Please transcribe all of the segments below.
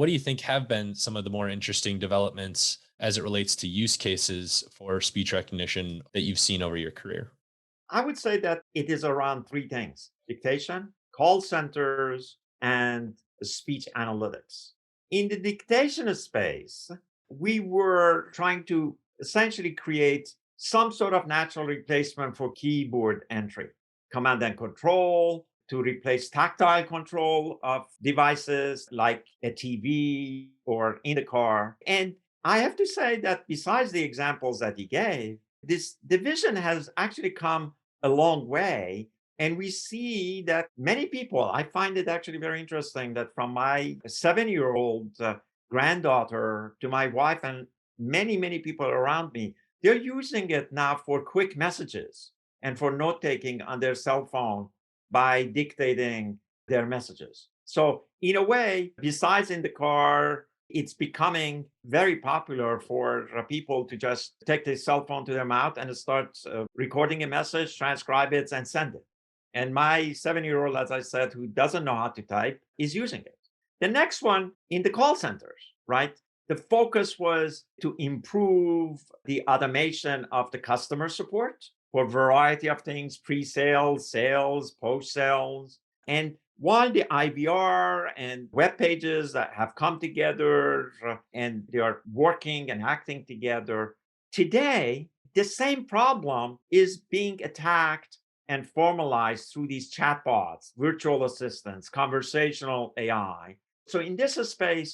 what do you think have been some of the more interesting developments as it relates to use cases for speech recognition that you've seen over your career? I would say that it is around three things: dictation, call centers, and speech analytics. In the dictation space, we were trying to essentially create some sort of natural replacement for keyboard entry, command and control, to replace tactile control of devices like a TV or in the car. And I have to say that besides the examples that he gave, this division has actually come a long way. And we see that many people, I find it actually very interesting that from my 7-year old granddaughter to my wife and many, many people around me, they're using it now for quick messages and for note taking on their cell phone by dictating their messages. So, in a way, besides in the car, it's becoming very popular for people to just take their cell phone to their mouth and start recording a message, transcribe it, and send it. And my 7-year old, as I said, who doesn't know how to type, is using it. The next one in the call centers, right? The focus was to improve the automation of the customer support for a variety of things: pre sales, sales, post sales. And while the IVR and web pages that have come together and they are working and acting together, today, the same problem is being attacked and formalized through these chatbots, virtual assistants, conversational AI. So, in this space,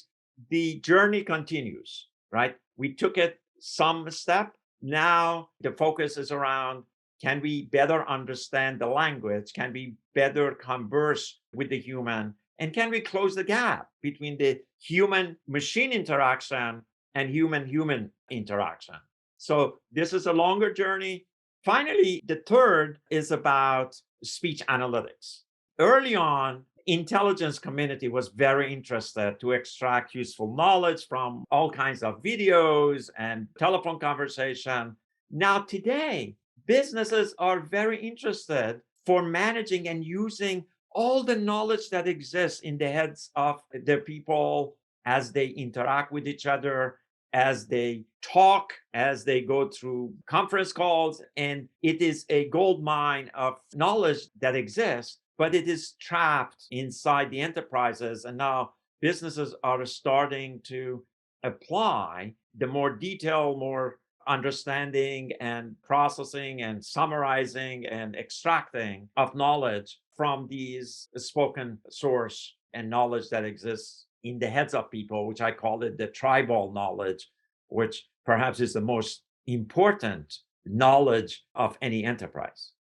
the journey continues, right? We took it some step. Now the focus is around, can we better understand the language? Can we better converse with the human? And can we close the gap between the human machine interaction and human human interaction? So this is a longer journey. Finally, the third is about speech analytics. Early on, intelligence community was very interested to extract useful knowledge from all kinds of videos and telephone conversation. Now today, businesses are very interested for managing and using all the knowledge that exists in the heads of their people as they interact with each other, as they talk, as they go through conference calls. And it is a gold mine of knowledge that exists, but it is trapped inside the enterprises. And now businesses are starting to apply the more detailed, more understanding and processing and summarizing and extracting of knowledge from these spoken source and knowledge that exists in the heads of people, which I call it the tribal knowledge, which perhaps is the most important knowledge of any enterprise.